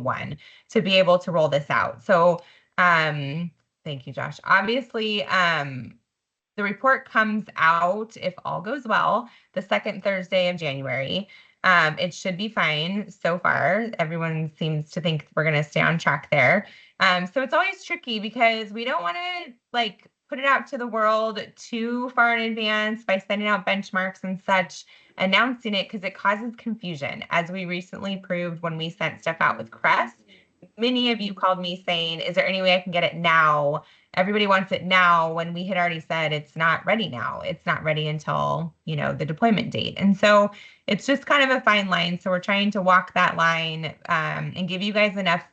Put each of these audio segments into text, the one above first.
Q1 to be able to roll this out. So thank you, Josh. Obviously, the report comes out, if all goes well, the second Thursday of January. It should be fine so far. Everyone seems to think we're going to stay on track there. So it's always tricky because we don't want to like put it out to the world too far in advance by sending out benchmarks and such, announcing it because it causes confusion. As we recently proved when we sent stuff out with Crest, many of you called me saying, is there any way I can get it now? Everybody wants it now when we had already said it's not ready now. It's not ready until, the deployment date. And so it's just kind of a fine line. So we're trying to walk that line and give you guys enough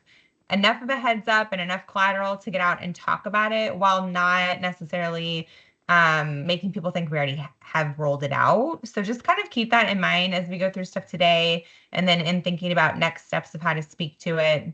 of a heads up and enough collateral to get out and talk about it while not necessarily making people think we already have rolled it out. So just kind of keep that in mind as we go through stuff today and then in thinking about next steps of how to speak to it.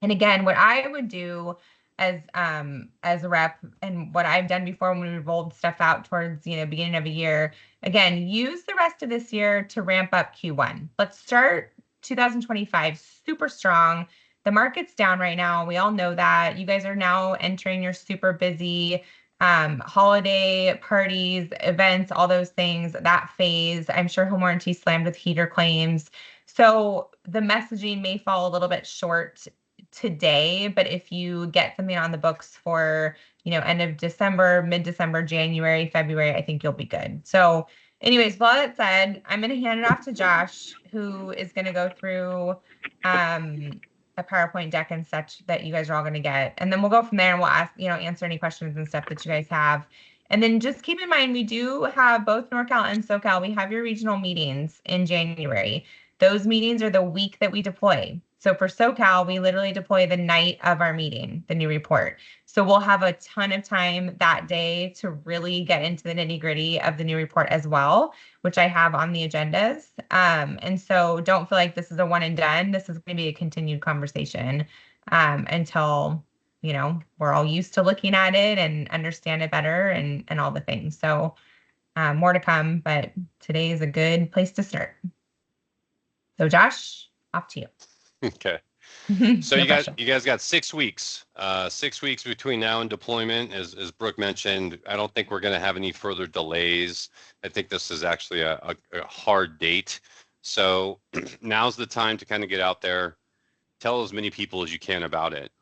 And again, what I would do as a rep and what I've done before when we rolled stuff out towards, beginning of a year, again, use the rest of this year to ramp up Q1. Let's start 2025 super strong. The market's down right now. We all know that. You guys are now entering your super busy holiday parties, events, all those things, that phase. I'm sure home warranty slammed with heater claims. So the messaging may fall a little bit short today, but if you get something on the books for, end of December, mid-December, January, February, I think you'll be good. So anyways, with all that said, I'm going to hand it off to Josh, who is going to go through a PowerPoint deck and such that you guys are all going to get. And then we'll go from there and we'll ask, answer any questions and stuff that you guys have. And then just keep in mind, we do have both NorCal and SoCal. We have your regional meetings in January. Those meetings are the week that we deploy. So for SoCal, we literally deploy the night of our meeting, the new report. So we'll have a ton of time that day to really get into the nitty gritty of the new report as well, which I have on the agendas. And so don't feel like this is a one and done. This is going to be a continued conversation until, we're all used to looking at it and understand it better and all the things. So more to come, but today is a good place to start. So Josh, off to you. Okay. So you guys got 6 weeks. 6 weeks between now and deployment. As Brooke mentioned, I don't think we're going to have any further delays. I think this is actually a hard date. So now's the time to kind of get out there, tell as many people as you can about it.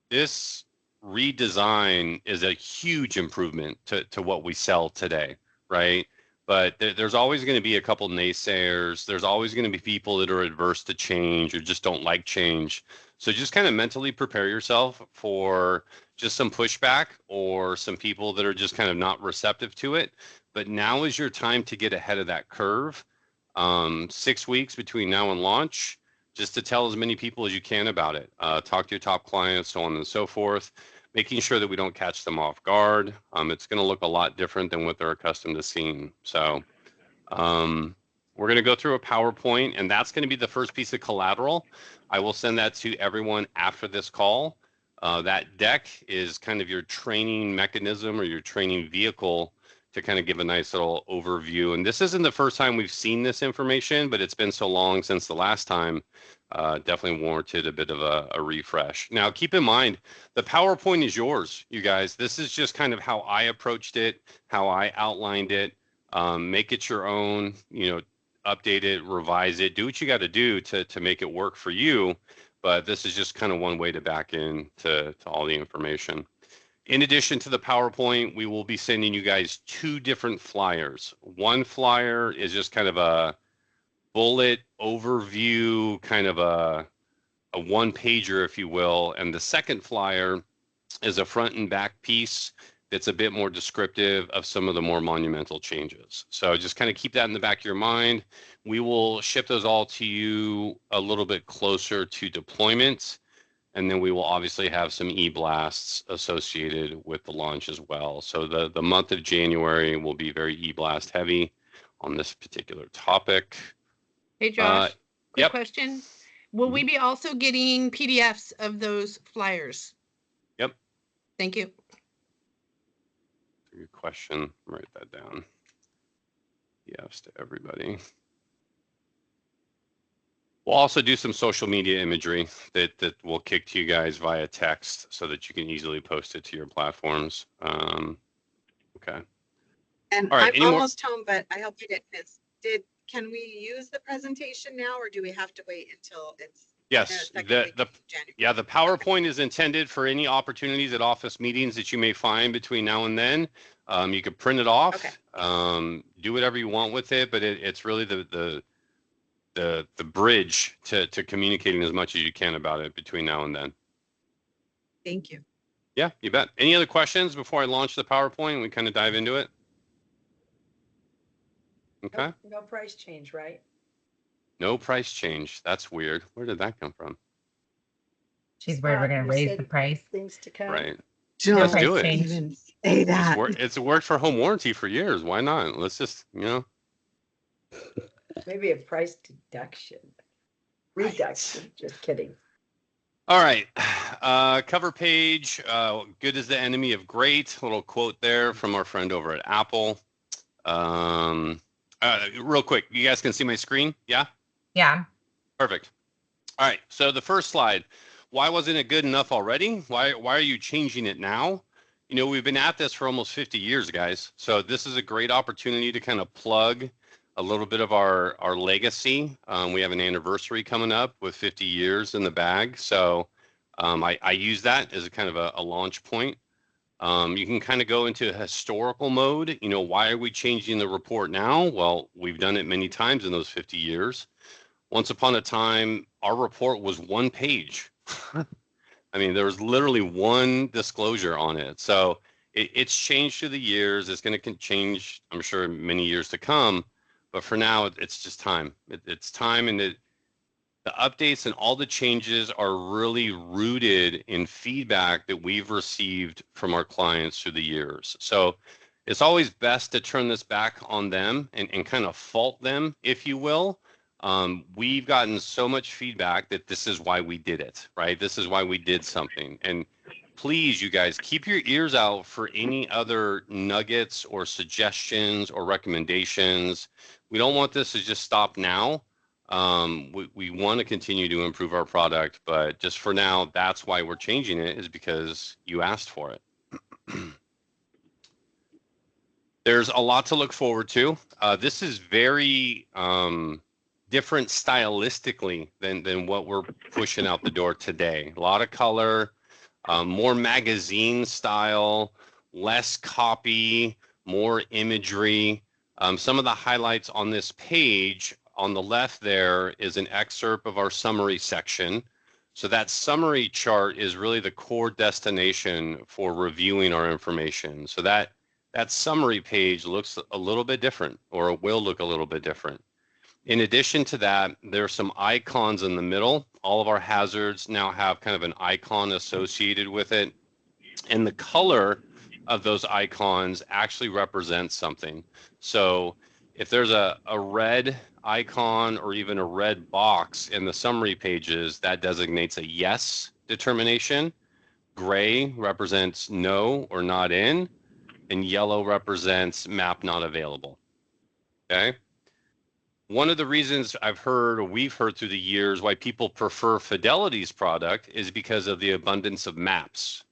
This redesign is a huge improvement to what we sell today, right? But there's always going to be a couple naysayers. There's always going to be people that are adverse to change or just don't like change. So just kind of mentally prepare yourself for just some pushback or some people that are just kind of not receptive to it. But now is your time to get ahead of that curve. 6 weeks between now and launch, just to tell as many people as you can about it. Talk to your top clients, so on and so forth. Making sure that we don't catch them off guard. It's going to look a lot different than what they're accustomed to seeing. So we're going to go through a PowerPoint, and that's going to be the first piece of collateral. I will send that to everyone after this call. That deck is kind of your training mechanism or your training vehicle to kind of give a nice little overview. And this isn't the first time we've seen this information, but it's been so long since the last time. Definitely warranted a bit of a refresh. Now, keep in mind, the PowerPoint is yours, you guys. This is just kind of how I approached it, how I outlined it. Make it your own, update it, revise it, do what you got to do to make it work for you. But this is just kind of one way to back in to all the information. In addition to the PowerPoint, we will be sending you guys 2 different flyers. One flyer is just kind of a bullet overview, kind of a one-pager, if you will. And the second flyer is a front and back piece that's a bit more descriptive of some of the more monumental changes. So just kind of keep that in the back of your mind. We will ship those all to you a little bit closer to deployment. And then we will obviously have some e-blasts associated with the launch as well. So the month of January will be very e-blast heavy on this particular topic. Hey, Josh, quick question. Will we be also getting PDFs of those flyers? Yep. Thank you. Good question. Write that down. Yes to everybody. We'll also do some social media imagery that we'll kick to you guys via text so that you can easily post it to your platforms. Okay. And all right, I'm almost home, but I hope you didn't miss. Can we use the presentation now, or do we have to wait until it's yes, the PowerPoint is intended for any opportunities at office meetings that you may find between now and then. You could print it off, okay. Do whatever you want with it, but it's really the bridge to communicating as much as you can about it between now and then. Thank you. Yeah, you bet. Any other questions before I launch the PowerPoint and we kind of dive into it? Okay. No price change, right? No price change. That's weird. Where did that come from? She's worried we're going to raise the price. Things to come. Right. Let's do it. Even say that. It's worked for home warranty for years. Why not? Let's just, Maybe a price deduction. Reduction. Just kidding. All right. Cover page. Good is the enemy of great. Little quote there from our friend over at Apple. Real quick, you guys can see my screen? Yeah? Yeah. Perfect. All right. So the first slide. Why wasn't it good enough already? Why are you changing it now? We've been at this for almost 50 years, guys. So this is a great opportunity to kind of plug a little bit of our legacy. We have an anniversary coming up with 50 years in the bag. So I use that as a kind of a launch point. You can kind of go into historical mode. Why are we changing the report now? Well, we've done it many times in those 50 years. Once upon a time, our report was one page. I mean, there was literally one disclosure on it. So it's changed through the years. It's going to change, I'm sure, many years to come. But for now, it's just time. It's time, and the updates and all the changes are really rooted in feedback that we've received from our clients through the years. So it's always best to turn this back on them and kind of fault them, if you will. We've gotten so much feedback that this is why we did it, right? This is why we did something. And please, you guys, keep your ears out for any other nuggets or suggestions or recommendations. We don't want this to just stop now. We want to continue to improve our product, but just for now, that's why we're changing it, is because you asked for it. There's a lot to look forward to. This is very different stylistically than what we're pushing out the door today. A lot of color, more magazine style, less copy, more imagery. Some of the highlights on this page on the left there is an excerpt of our summary section. So that summary chart is really the core destination for reviewing our information. So that summary page looks a little bit different, or will look a little bit different. In addition to that, there are some icons in the middle. All of our hazards now have kind of an icon associated with it. And the color of those icons actually represents something. So if there's a red icon or even a red box in the summary pages, that designates a yes determination. Gray represents no or not in, and yellow represents map not available. Okay. One of the reasons I've heard, or we've heard through the years, why people prefer Fidelity's product is because of the abundance of maps.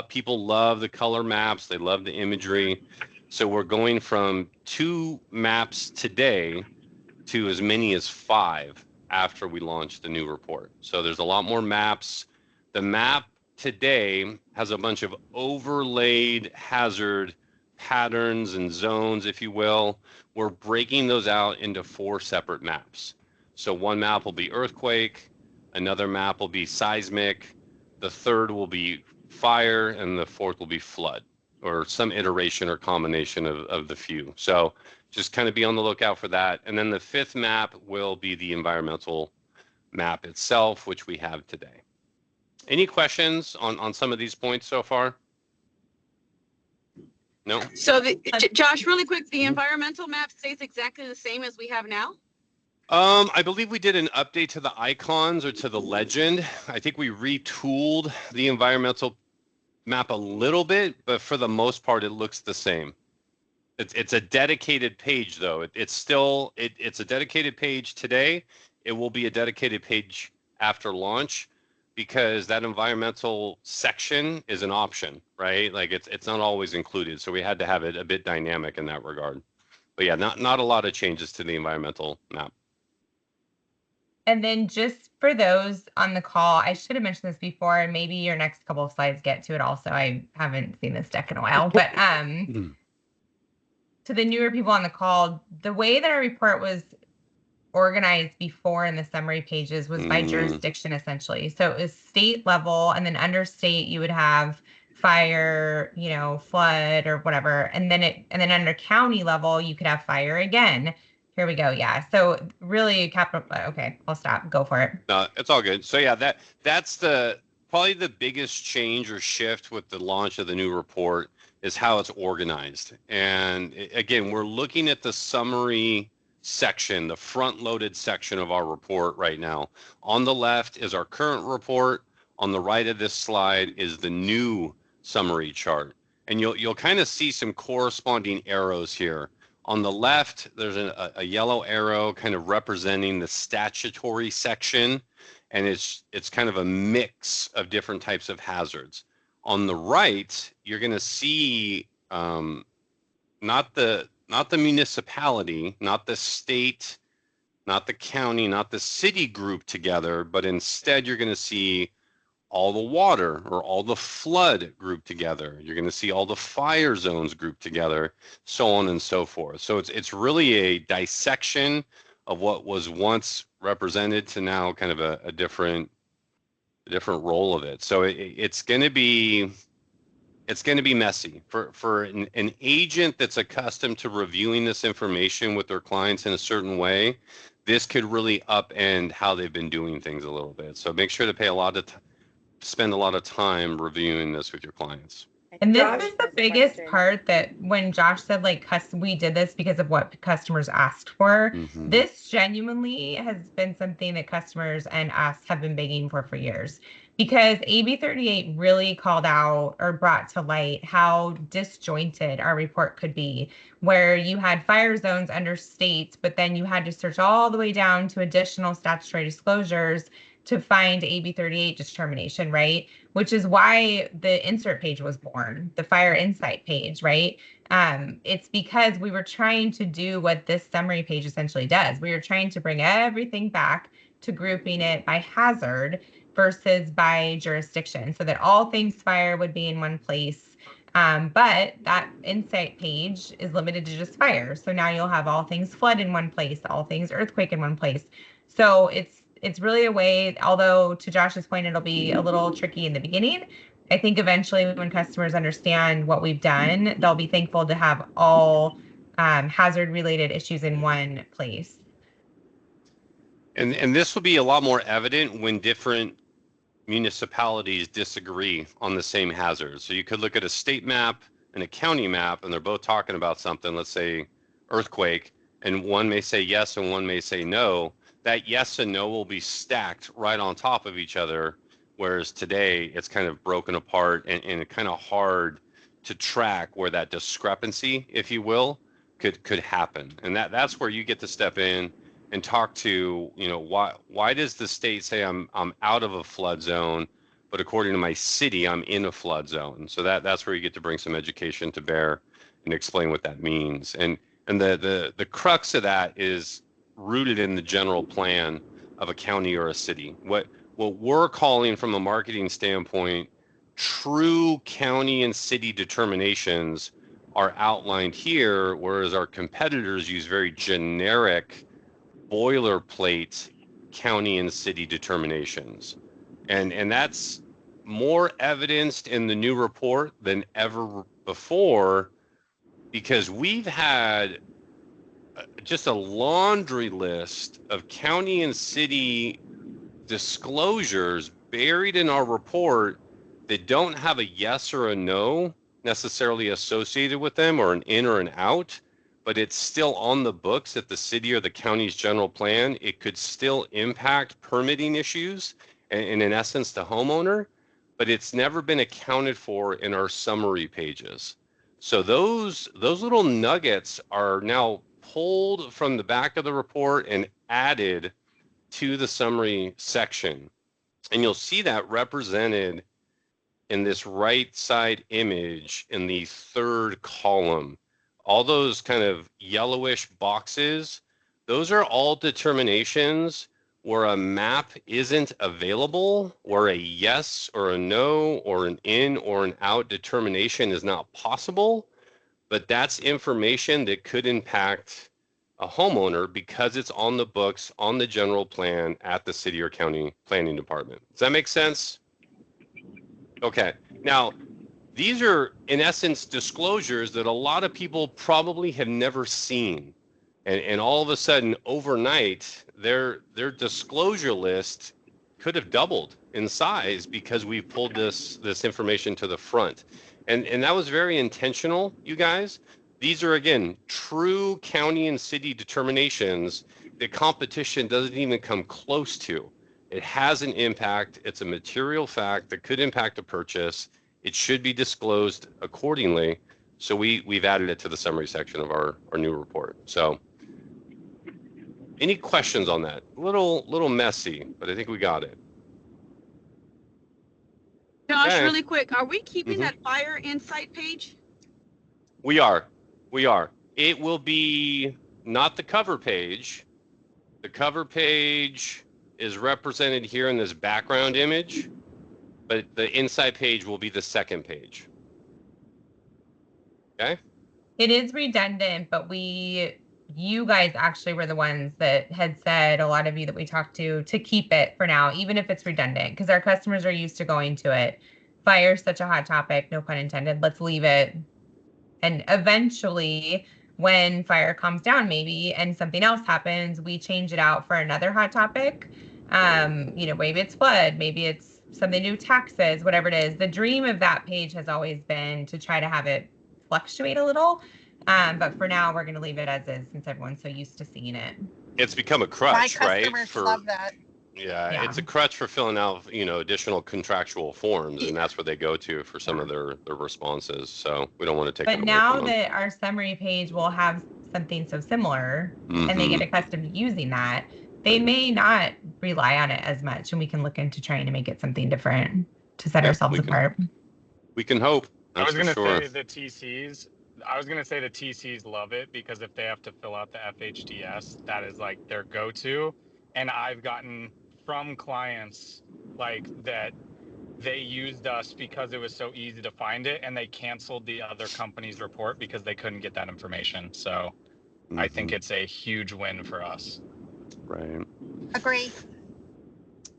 People love the color maps. They love the imagery. So we're going from 2 maps today to as many as 5 after we launch the new report. So there's a lot more maps. The map today has a bunch of overlaid hazard patterns and zones, if you will. We're breaking those out into 4 separate maps. So one map will be earthquake, another map will be seismic, the third will be fire, and the fourth will be flood, or some iteration or combination of the few. So just kind of be on the lookout for that. And then the 5th map will be the environmental map itself, which we have today. Any questions on some of these points so far? No? So Josh, really quick, the environmental map stays exactly the same as we have now? I believe we did an update to the icons or to the legend. I think we retooled the environmental map a little bit, but for the most part, it looks the same. It's a dedicated page, though. It's a dedicated page today. it will be a dedicated page after launch, because that environmental section is an option, right? Like it's not always included. So we had to have it a bit dynamic in that regard. But yeah, not a lot of changes to the environmental map. And then just for those on the call, I should have mentioned this before, and maybe your next couple of slides get to it also. I haven't seen this deck in a while, but to the newer people on the call, the way that our report was organized before in the summary pages was by jurisdiction, essentially. So it was state level, and then under state you would have fire, flood or whatever, and then under county level you could have fire again. Here we go. Yeah. So really capital. Okay, I'll stop. Go for it. No, it's all good. So yeah, that's probably the biggest change or shift with the launch of the new report is how it's organized. And again, we're looking at the summary section, the front-loaded section of our report right now. On the left is our current report. On the right of this slide is the new summary chart. And you'll kind of see some corresponding arrows here. On the left, there's a yellow arrow kind of representing the statutory section, and it's kind of a mix of different types of hazards. On the right, you're going to see not the municipality, not the state, not the county, not the city group together, but instead you're going to see all the water or all the flood grouped together. You're going to see all the fire zones grouped together, so on and so forth. So it's really a dissection of what was once represented to now kind of a different role of it. So it's going to be messy for an agent that's accustomed to reviewing this information with their clients in a certain way. This could really upend how they've been doing things a little bit. So make sure to spend a lot of time reviewing this with your clients. And this is the biggest part, that when Josh said we did this because of what customers asked for, this genuinely has been something that customers and us have been begging for years. Because AB 38 really called out or brought to light how disjointed our report could be, where you had fire zones under states, but then you had to search all the way down to additional statutory disclosures to find AB 38 determination, right? Which is why the insert page was born, the fire insight page, right? It's because we were trying to do what this summary page essentially does. We were trying to bring everything back to grouping it by hazard versus by jurisdiction, so that all things fire would be in one place. But that insight page is limited to just fire. So now you'll have all things flood in one place, all things earthquake in one place. So it's really a way, although to Josh's point, it'll be a little tricky in the beginning. I think eventually when customers understand what we've done, they'll be thankful to have all hazard related issues in one place. And this will be a lot more evident when different municipalities disagree on the same hazards. So you could look at a state map and a county map, and they're both talking about something, let's say earthquake, and one may say yes and one may say no. That yes and no will be stacked right on top of each other, whereas today it's kind of broken apart and kind of hard to track where that discrepancy, if you will, could happen. And that's where you get to step in and talk to, why does the state say I'm out of a flood zone, but according to my city, I'm in a flood zone? So that's where you get to bring some education to bear and explain what that means. And the crux of that is rooted in the general plan of a county or a city. What we're calling from a marketing standpoint, true county and city determinations are outlined here, whereas our competitors use very generic boilerplate county and city determinations. And that's more evidenced in the new report than ever before, because we've had just a laundry list of county and city disclosures buried in our report that don't have a yes or a no necessarily associated with them, or an in or an out, but it's still on the books at the city or the county's general plan. It could still impact permitting issues and in essence the homeowner, but it's never been accounted for in our summary pages. So those little nuggets are now pulled from the back of the report and added to the summary section, and you'll see that represented in this right side image in the third column. All those kind of yellowish boxes, those are all determinations where a map isn't available, where a yes or a no or an in or an out determination is not possible, but that's information that could impact a homeowner because it's on the books, on the general plan at the city or county planning department. Does that make sense? Okay. Now, these are, in essence, disclosures that a lot of people probably have never seen. And all of a sudden, overnight, their disclosure list could have doubled in size because we've pulled this information to the front. And that was very intentional, you guys. These are, again, true county and city determinations that competition doesn't even come close to. It has an impact. It's a material fact that could impact a purchase. It should be disclosed accordingly. So we've added it to the summary section of our new report. So any questions on that? A little messy, but I think we got it. Josh, Okay. really quick, are we keeping that fire insight page? We are. It will be not the cover page. The cover page is represented here in this background image, but the inside page will be the second page. Okay? It is redundant, but you guys actually were the ones that had said, a lot of you that we talked to keep it for now, even if it's redundant, because our customers are used to going to it. Fire's such a hot topic, no pun intended. Let's leave it. And eventually, when fire calms down maybe and something else happens, we change it out for another hot topic. Maybe it's flood, maybe it's something to do with taxes, whatever it is. The dream of that page has always been to try to have it fluctuate a little. But for now, we're going to leave it as is since everyone's so used to seeing it. It's become a crutch, right? My customers love that. Yeah, it's a crutch for filling out, additional contractual forms, and that's where they go to for some of their responses. So we don't want to take. But now that our summary page will have something so similar, and they get accustomed to using that, they may not rely on it as much, and we can look into trying to make it something different to set ourselves apart. We can hope. I was going to say the TCs. I was going to say the TCs love it because if they have to fill out the FHDS, that is like their go-to. And I've gotten from clients like that they used us because it was so easy to find it, and they canceled the other company's report because they couldn't get that information. So I think it's a huge win for us. Right. Agree.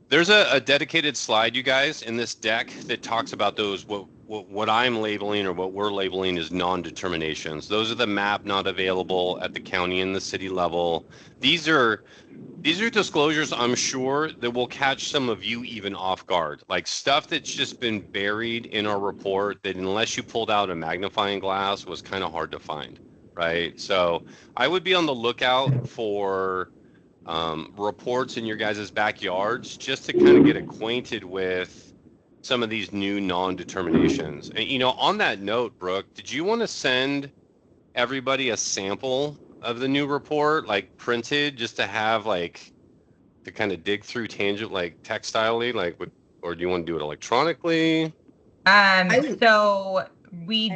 There's a dedicated slide, you guys, in this deck that talks about those what I'm labeling or what we're labeling as non-determinations. Those are the map not available at the county and the city level. These are disclosures, I'm sure, that will catch some of you even off guard. Like stuff that's just been buried in our report that unless you pulled out a magnifying glass was kind of hard to find, right? So I would be on the lookout for reports in your guys' backyards just to kind of get acquainted with some of these new non-determinations. And, on that note, Brooke, did you want to send everybody a sample of the new report, like printed, just to have to kind of dig through textilely, or do you want to do it electronically? So we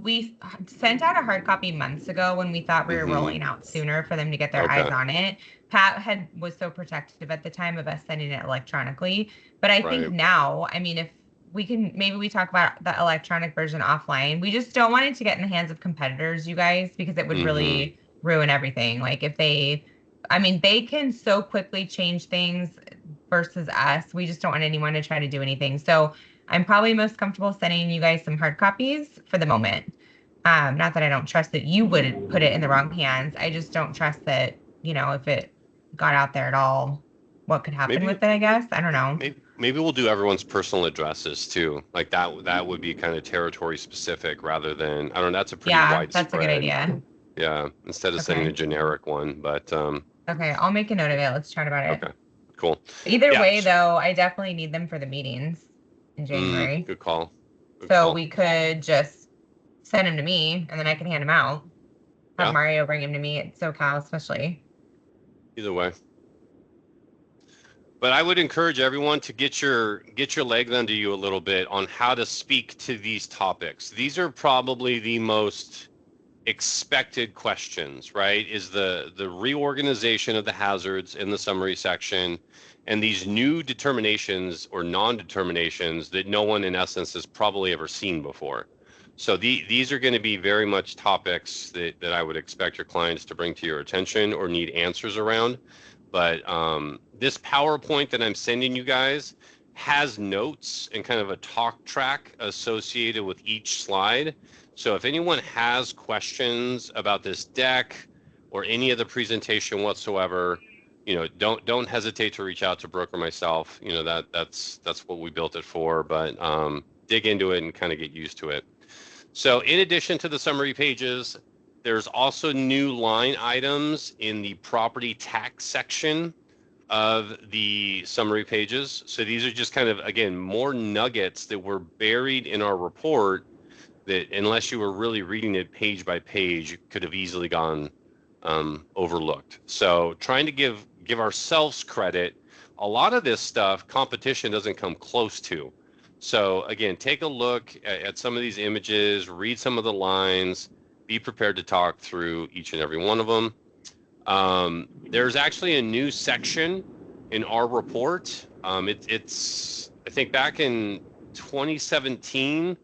we sent out a hard copy months ago when we thought we were rolling out sooner for them to get their eyes on it. Pat was so protective at the time of us sending it electronically. But I think now, if we can, maybe we talk about the electronic version offline. We just don't want it to get in the hands of competitors, you guys, because it would really ruin everything. Like if they can so quickly change things versus us. We just don't want anyone to try to do anything. So I'm probably most comfortable sending you guys some hard copies for the moment. Not that I don't trust that you would put it in the wrong hands. I just don't trust that, if it got out there at all, what could happen with it, I guess. I don't know. Maybe we'll do everyone's personal addresses too. Like that would be kind of territory specific rather than, I don't know, that's a pretty widespread. That's a good idea. Yeah, instead of sending a generic one, but. Okay, I'll make a note of it. Let's chat about it. Okay, cool. Either way, though, I definitely need them for the meetings in January. Good call. We could just send them to me, and then I can hand them out. Have Mario bring them to me at SoCal, especially. Either way. But I would encourage everyone to get your legs under you a little bit on how to speak to these topics. These are probably the most expected questions, right? Is the reorganization of the hazards in the summary section and these new determinations or non-determinations that no one in essence has probably ever seen before. So these are going to be very much topics that I would expect your clients to bring to your attention or need answers around. But this PowerPoint that I'm sending you guys has notes and kind of a talk track associated with each slide. So if anyone has questions about this deck or any of the presentation whatsoever, you know, don't hesitate to reach out to Brooke or myself. You know, that's what we built it for, but dig into it and kind of get used to it. So in addition to the summary pages, there's also new line items in the property tax section of the summary pages. So these are just kind of, again, more nuggets that were buried in our report that, unless you were really reading it page by page, could have easily gone overlooked. So trying to give ourselves credit, a lot of this stuff competition doesn't come close to. So again, take a look at some of these images, read some of the lines, be prepared to talk through each and every one of them. There's actually a new section in our report. It's I think back in 2017,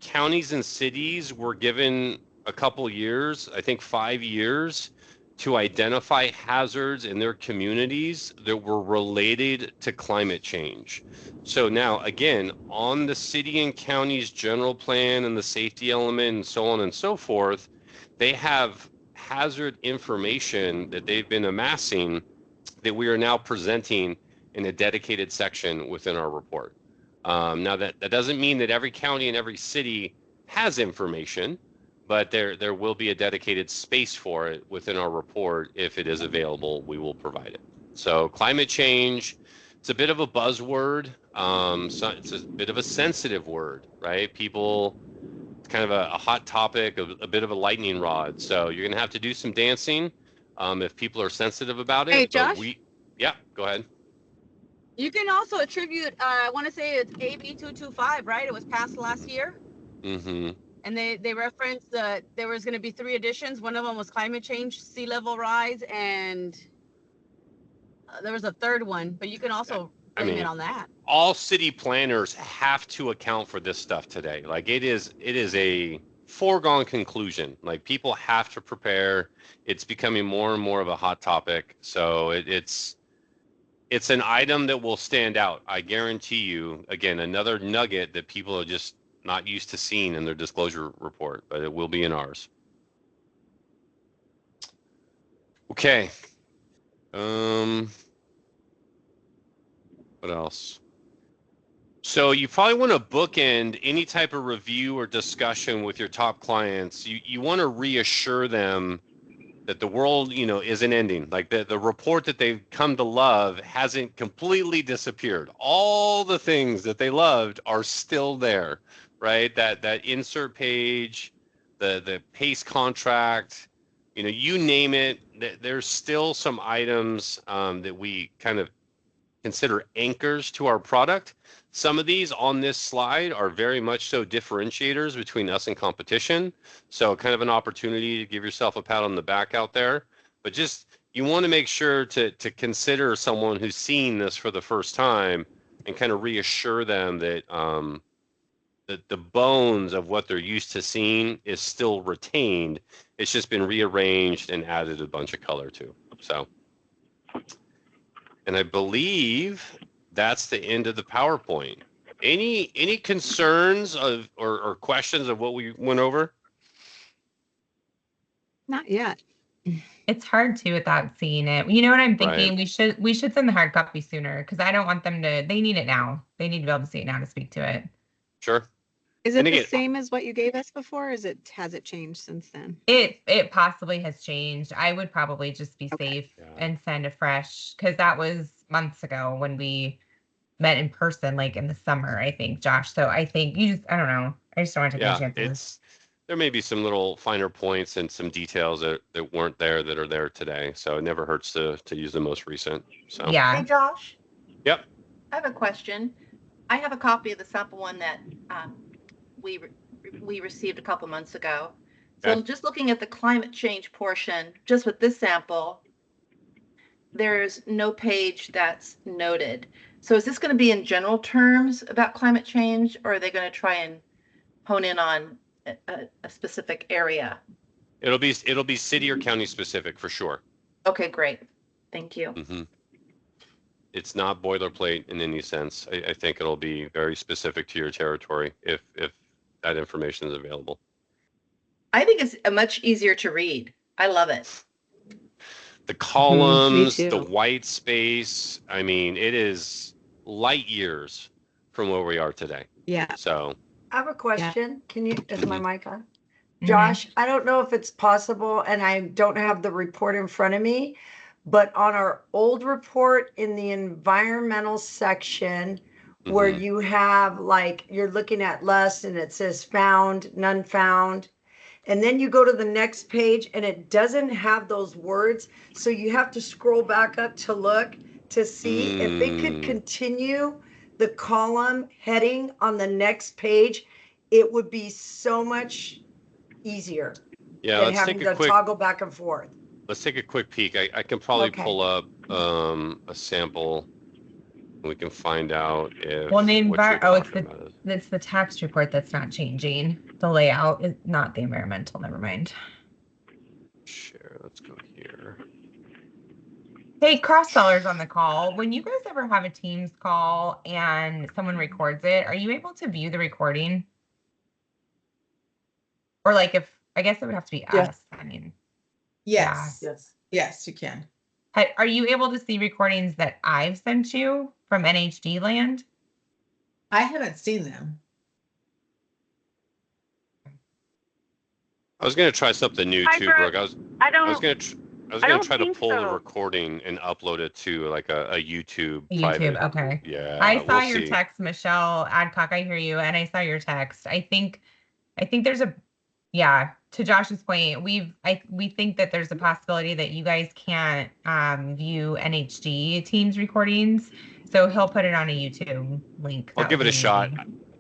counties and cities were given a couple years, I think 5 years, to identify hazards in their communities that were related to climate change. So now, again, on the city and county's general plan and the safety element and so on and so forth, they have hazard information that they've been amassing that we are now presenting in a dedicated section within our report. Now, that doesn't mean that every county and every city has information, but there will be a dedicated space for it within our report. If it is available, we will provide it. So climate change, it's a bit of a buzzword. So it's a bit of a sensitive word, right? People, it's kind of a hot topic, a bit of a lightning rod. So you're going to have to do some dancing if people are sensitive about it. Hey, Josh? Yeah, go ahead. You can also attribute, I want to say it's AB 225, right? It was passed last year. Mm-hmm. And they referenced that there was going to be 3 additions. One of them was climate change, sea level rise, and there was a third one. But you can also blame it on that. All city planners have to account for this stuff today. Like it is a foregone conclusion. Like people have to prepare. It's becoming more and more of a hot topic. So it's an item that will stand out. I guarantee you. Again, another nugget that people are just not used to seeing in their disclosure report, but it will be in ours. Okay. What else? So you probably want to bookend any type of review or discussion with your top clients. You want to reassure them that the world, you know, isn't ending. Like the report that they've come to love hasn't completely disappeared. All the things that they loved are still there, right? That insert page, the PACE contract, you know, you name it. There's still some items that we kind of consider anchors to our product. Some of these on this slide are very much so differentiators between us and competition. So kind of an opportunity to give yourself a pat on the back out there. But just, you want to make sure to consider someone who's seeing this for the first time and kind of reassure them that the bones of what they're used to seeing is still retained. It's just been rearranged and added a bunch of color to. So, and I believe that's the end of the PowerPoint. Any concerns of or questions of what we went over? Not yet. It's hard to without seeing it. You know what I'm thinking? Right. We should send the hard copy sooner because I don't want them to. They need it now. They need to be able to see it now to speak to it. Sure. Is it And the again, same as what you gave us before? Or has it changed since then? It possibly has changed. I would probably just be Okay. safe Yeah. and send a fresh because that was months ago when we met in person, like in the summer, I think, Josh. So I think I don't know. I just don't want to take any chances. There may be some little finer points and some details that weren't there that are there today. So it never hurts to use the most recent. So Yeah. Hey, Josh, Yep. I have a question. I have a copy of the sample one that we received a couple months ago. So Okay. just looking at the climate change portion, just with this sample, there's no page that's noted. So is this going to be in general terms about climate change, or are they going to try and hone in on a specific area? It'll be city or county specific for sure. Okay, great. Thank you. Mm-hmm. It's not boilerplate in any sense. I think it'll be very specific to your territory if that information is available. I think it's much easier to read. I love it. The columns, the white space, I mean, it is light years from where we are today. Yeah. So I have a question. Can you, is my mic on? Mhm. Josh, I don't know if it's possible, and I don't have the report in front of me, but on our old report in the environmental section, where you have like, you're looking at less and it says found, none found. And then you go to the next page and it doesn't have those words. So you have to scroll back up to look to see if it could continue the column heading on the next page. It would be so much easier yeah, than having to toggle back and forth. Let's take a quick peek. I can probably Okay. pull up a sample. We can find out if Well, the it's it's the tax report that's not changing. The layout is not the environmental. Never mind. Share. Let's go here. Hey, cross sellers on the call. When you guys ever have a Teams call and someone records it, are you able to view the recording? Or like if I guess it would have to be us. I mean, Yes. Yes. Yes, you can. are you able to see recordings that I've sent you from NHD land? I haven't seen them. I was going to try something new Hi, too, Brooke. Brooke. I was going to try to pull the recording and upload it to like a YouTube. YouTube, private. okay. Yeah. I saw we'll your see. text, Michelle Adcock. I hear you, and I saw your text. I think there's to Josh's point, we think that there's a possibility that you guys can't view NHD Teams recordings, so he'll put it on a YouTube link. I'll give it a shot.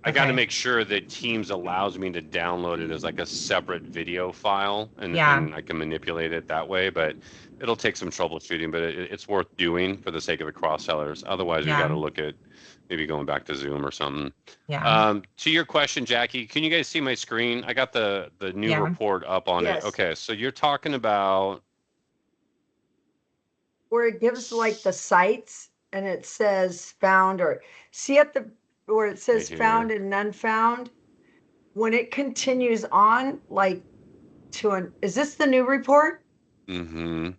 I got to Okay. make sure that Teams allows me to download it as like a separate video file, and I can manipulate it that way. But it'll take some troubleshooting, but it's worth doing for the sake of the cross sellers. Otherwise, we got to look at maybe going back to Zoom or something. Yeah. To your question, Jackie, can you guys see my screen? I got the new report up on it. Okay, so you're talking about Where it gives like the sites and it says found, or see at the where it says Right found and none found. When it continues on, like is this the new report? Mm-hmm.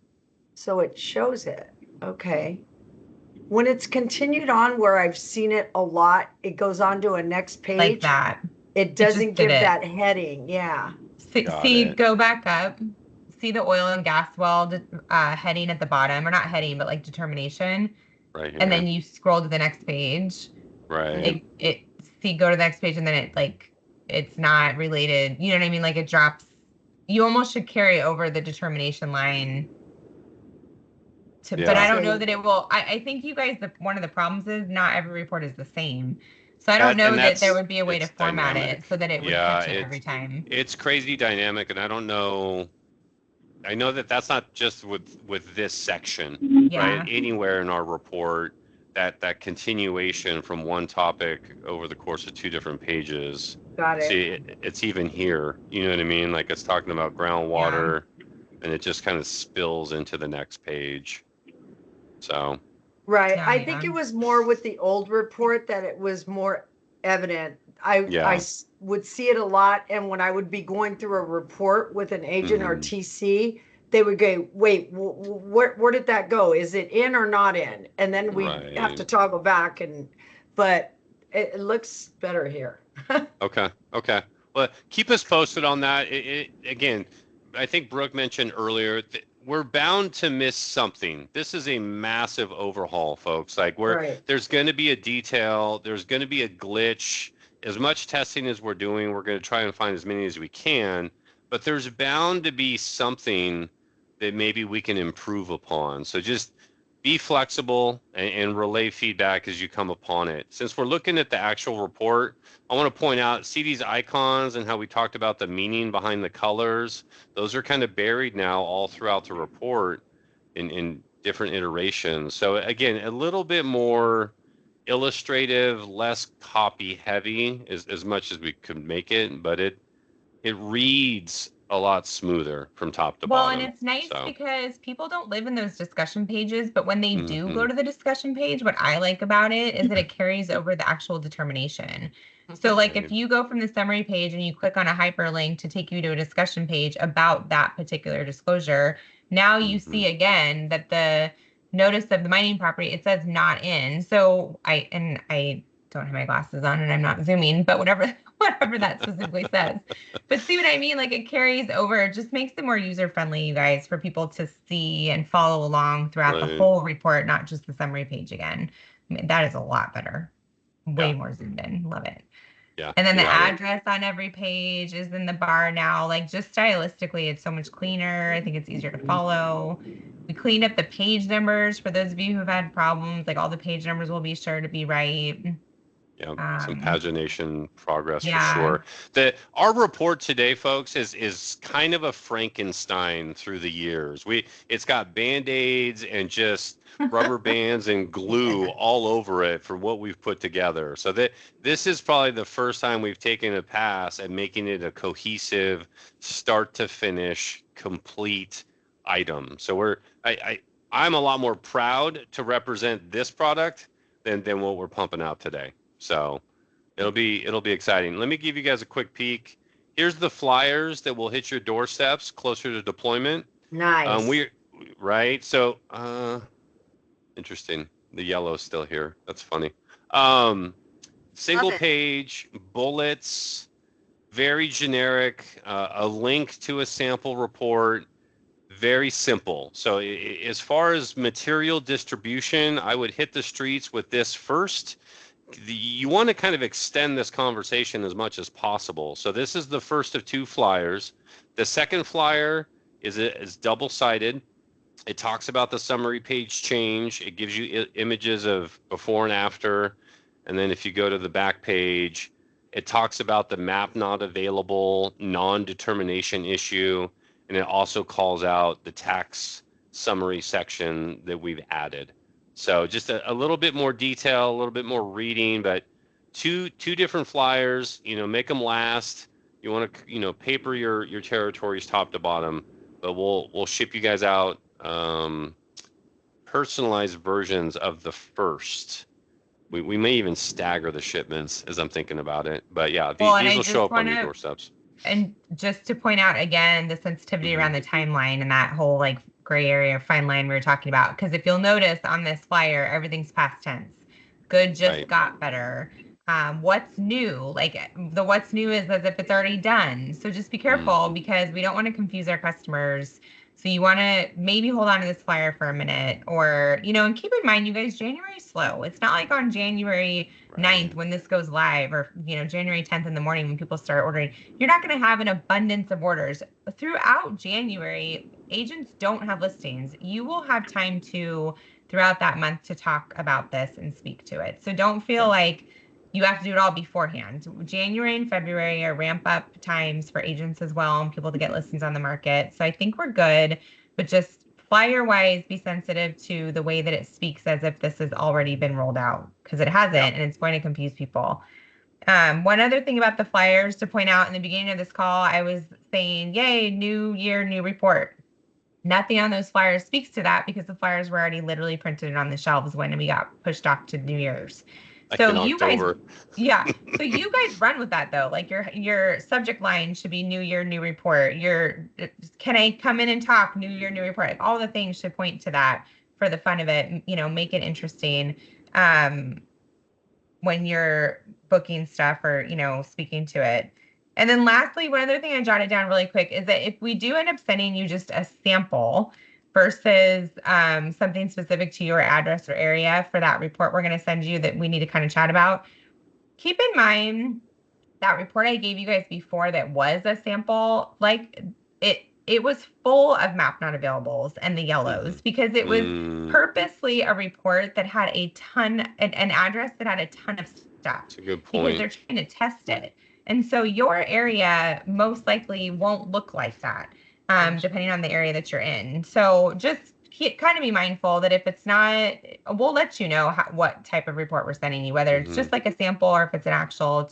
So it shows it. Okay. When it's continued on where I've seen it a lot, it goes on to a next page. Like that. It doesn't give that heading. Yeah. Go back up. See the oil and gas well heading at the bottom, or not heading, but like determination. Right here. And then you scroll to the next page. Right. Go to the next page, and then it's not related. You know what I mean? Like it drops. You almost should carry over the determination line. But I don't know that it will. I think you guys, one of the problems is not every report is the same. So I don't know that there would be a way to format it so that it would catch it every time. It's crazy dynamic, and I don't know. I know that that's not just with this section, right? Anywhere in our report, that continuation from one topic over the course of 2 different pages. Got it. See, it's even here. You know what I mean? Like it's talking about groundwater, and it just kind of spills into the next page. So. Right. I think it was more with the old report that it was more evident. I would see it a lot. And when I would be going through a report with an agent or TC, they would go, wait, where did that go? Is it in or not in? And then we have to toggle back. But it looks better here. Okay. Well, keep us posted on that. Again, I think Brooke mentioned earlier, we're bound to miss something. This is a massive overhaul, folks. Like there's going to be a detail, there's going to be a glitch. As much testing as we're doing, we're going to try and find as many as we can, but there's bound to be something that maybe we can improve upon. So just be flexible and relay feedback as you come upon it. Since we're looking at the actual report, I want to point out, see these icons and how we talked about the meaning behind the colors. Those are kind of buried now all throughout the report in different iterations. So again, a little bit more illustrative, less copy heavy as much as we could make it, but it reads a lot smoother from top to Well, bottom. and it's nice because people don't live in those discussion pages, but when they do go to the discussion page, what I like about it is that it carries over the actual determination. So like if you go from the summary page and you click on a hyperlink to take you to a discussion page about that particular disclosure, now you see again that the notice of the mining property, it says not in. So I don't have my glasses on and I'm not zooming, but whatever that specifically says. But see what I mean? Like it carries over, it just makes it more user friendly, you guys, for people to see and follow along throughout the whole report, not just the summary page again. I mean, that is a lot better. Way more zoomed in. Love it. Yeah. And then the address on every page is in the bar now. Like just stylistically, it's so much cleaner. I think it's easier to follow. We cleaned up the page numbers for those of you who've had problems. Like all the page numbers will be sure to be right. Yeah, some pagination progress for sure. Our report today, folks, is kind of a Frankenstein through the years. It's got Band-Aids and just rubber bands and glue all over it for what we've put together. So this is probably the first time we've taken a pass at making it a cohesive, start to finish, complete item. So I'm a lot more proud to represent this product than what we're pumping out today. So it'll be exciting. Let me give you guys a quick peek. Here's the flyers that will hit your doorsteps closer to deployment. Nice. Right. So interesting. The yellow's still here. That's funny. Single page bullets, very generic. A link to a sample report. Very simple. So as far as material distribution, I would hit the streets with this first. You want to kind of extend this conversation as much as possible. So this is the first of 2 flyers. The second flyer is double-sided. It talks about the summary page change. It gives you images of before and after. And then if you go to the back page, it talks about the map not available, non-determination issue. And it also calls out the tax summary section that we've added. So just a little bit more detail, a little bit more reading, but two different flyers, make them last. You want to, paper your territories top to bottom, but we'll ship you guys out personalized versions of the first. We may even stagger the shipments as I'm thinking about it, but yeah, these will show up on your doorsteps. And just to point out again, the sensitivity around the timeline and that whole like gray area, fine line we were talking about. Because if you'll notice on this flyer, everything's past tense. Good just got better. What's new? Like the what's new is as if it's already done. So just be careful because we don't want to confuse our customers. So you want to maybe hold on to this flyer for a minute or, and keep in mind, you guys, January is slow. It's not like on January 9th when this goes live or, January 10th in the morning when people start ordering. You're not going to have an abundance of orders. Throughout January, agents don't have listings. You will have time throughout that month to talk about this and speak to it. So don't feel like you have to do it all beforehand. January and February are ramp up times for agents as well and people to get listings on the market. So I think we're good, but just flyer wise, be sensitive to the way that it speaks as if this has already been rolled out because it hasn't and it's going to confuse people. One other thing about the flyers to point out in the beginning of this call, I was saying, yay, new year, new report. Nothing on those flyers speaks to that because the flyers were already literally printed on the shelves when we got pushed off to New Year's. So you guys, so you guys run with that though. Like your subject line should be New Year, New Report. Can I come in and talk? New Year, New Report. Like all the things should point to that for the fun of it. Make it interesting when you're booking stuff or speaking to it. And then lastly, one other thing I jotted down really quick is that if we do end up sending you just a sample versus something specific to your address or area for that report we're going to send you that we need to kind of chat about. Keep in mind that report I gave you guys before that was a sample, like it it was full of map not availables and the yellows because it was purposely a report that had an address that had a ton of stuff. That's a good Because point. they're trying to test it. And so your area most likely won't look like that, depending on the area that you're in. So just kind of be mindful that if it's not, we'll let you know what type of report we're sending you, whether it's just like a sample or if it's an actual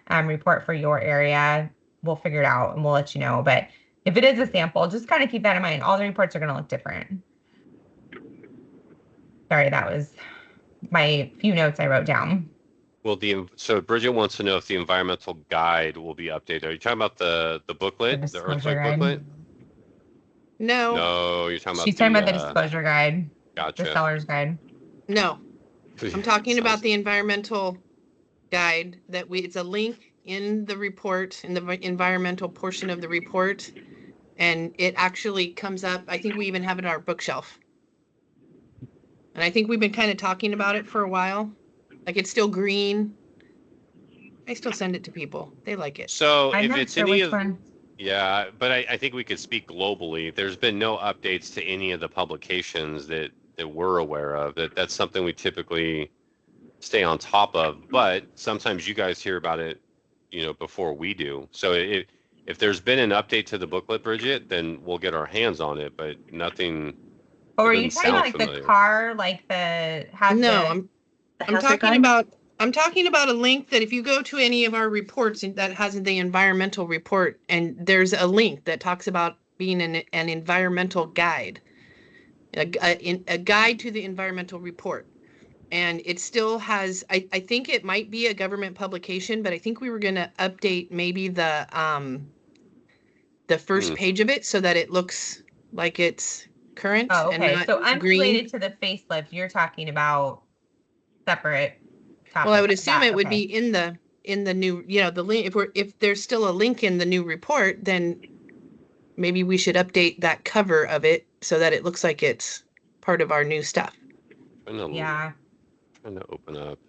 report for your area. We'll figure it out and we'll let you know. But if it is a sample, just kind of keep that in mind. All the reports are going to look different. Sorry, that was my few notes I wrote down. Well, so Bridget wants to know if the environmental guide will be updated. Are you talking about the booklet, the earthquake booklet? No. No, you're talking about She's talking about the disclosure guide. Gotcha. The seller's guide. No. I'm talking about the environmental guide it's a link in the report, in the environmental portion of the report. And it actually comes up. I think we even have it on our bookshelf. And I think we've been kind of talking about it for a while. Like it's still green. I still send it to people. They like it. So I'm if not it's sure any which of, one. yeah, but I think we could speak globally. There's been no updates to any of the publications that we're aware of. That's something we typically stay on top of. But sometimes you guys hear about it, before we do. So if there's been an update to the booklet, Bridget, then we'll get our hands on it. But nothing. Or are you talking about like familiar. The car, like the I'm talking about a link that if you go to any of our reports that has the environmental report, and there's a link that talks about being an environmental guide, a guide to the environmental report. And it still has, I think it might be a government publication, but I think we were going to update maybe the first page of it so that it looks like it's current. Oh, okay. And not so green. unrelated to the facelift, you're talking about separate topics. Well, I would assume it would be in the new, the link. If there's still a link in the new report, then maybe we should update that cover of it so that it looks like it's part of our new stuff. Yeah. Trying to open up.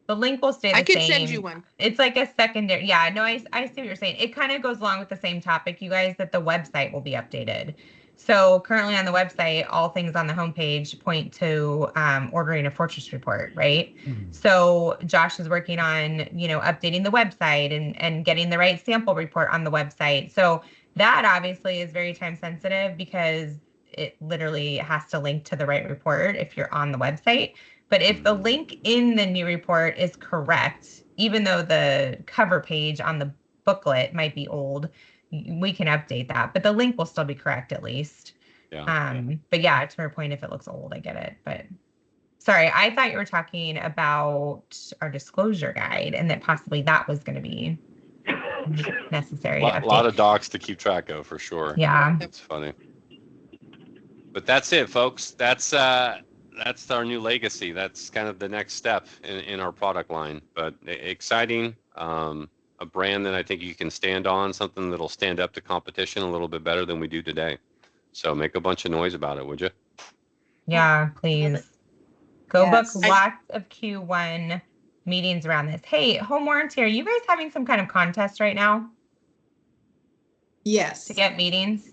The link will stay the same. I can send you one. It's like a secondary. Yeah, no, I see what you're saying. It kind of goes along with the same topic, you guys, that the website will be updated. So currently on the website, all things on the homepage point to ordering a Fortress report, right? Mm-hmm. So Josh is working on, updating the website and getting the right sample report on the website. So that obviously is very time sensitive because it literally has to link to the right report if you're on the website. But if the link in the new report is correct, even though the cover page on the booklet might be old, we can update that. But the link will still be correct at least. Yeah. But yeah, to her point, if it looks old, I get it. But sorry, I thought you were talking about our disclosure guide and that possibly that was going to be necessary. A lot of docs to keep track of for sure. Yeah. It's funny. But that's it, folks. That's our new legacy. That's kind of the next step in our product line. But exciting, a brand that I think you can stand on, something that'll stand up to competition a little bit better than we do today. So make a bunch of noise about it, would you? Yeah, please. Go book lots of Q1 meetings around this. Hey, home warranty, are you guys having some kind of contest right now? Yes. To get meetings?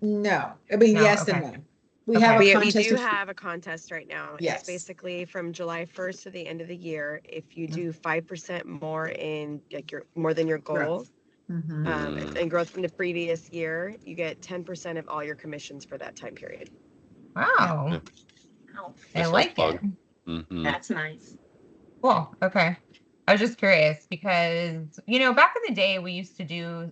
No. I mean, yes and no. We do have a contest right now. Yes. It's basically from July 1st to the end of the year. If you do 5% more in more than your goal, and growth from the previous year, you get 10% of all your commissions for that time period. Wow. I like it. Mm-hmm. That's nice. Cool. Okay. I was just curious because, back in the day, we used to do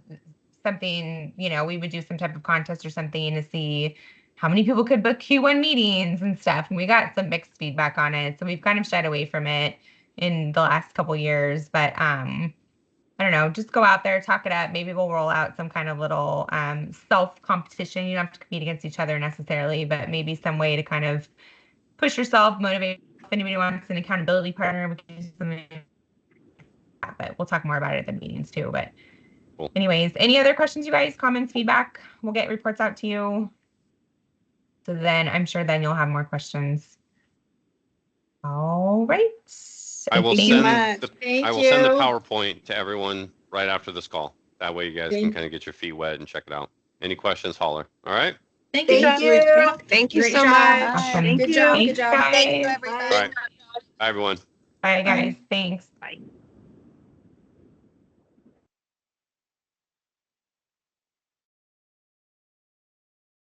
something, we would do some type of contest or something to see how many people could book Q1 meetings and stuff. And we got some mixed feedback on it. So we've kind of shied away from it in the last couple years. But I don't know, just go out there, talk it up. Maybe we'll roll out some kind of little self-competition. You don't have to compete against each other necessarily, but maybe some way to kind of push yourself, motivate. If anybody wants an accountability partner, we can do something. But we'll talk more about it at the meetings too. But anyways, any other questions, you guys, comments, feedback? We'll get reports out to you. So then I'm sure then you'll have more questions. All right. I will send the PowerPoint to everyone right after this call. That way you guys can kind of get your feet wet and check it out. Any questions, holler. All right. Thank you, Thank Josh. you. Thank you Great so job. much. Awesome. Thank Good you. job. Thanks, Good job. guys. Thank you, everybody. All right. Bye, everyone. Bye, guys. Thanks. Bye.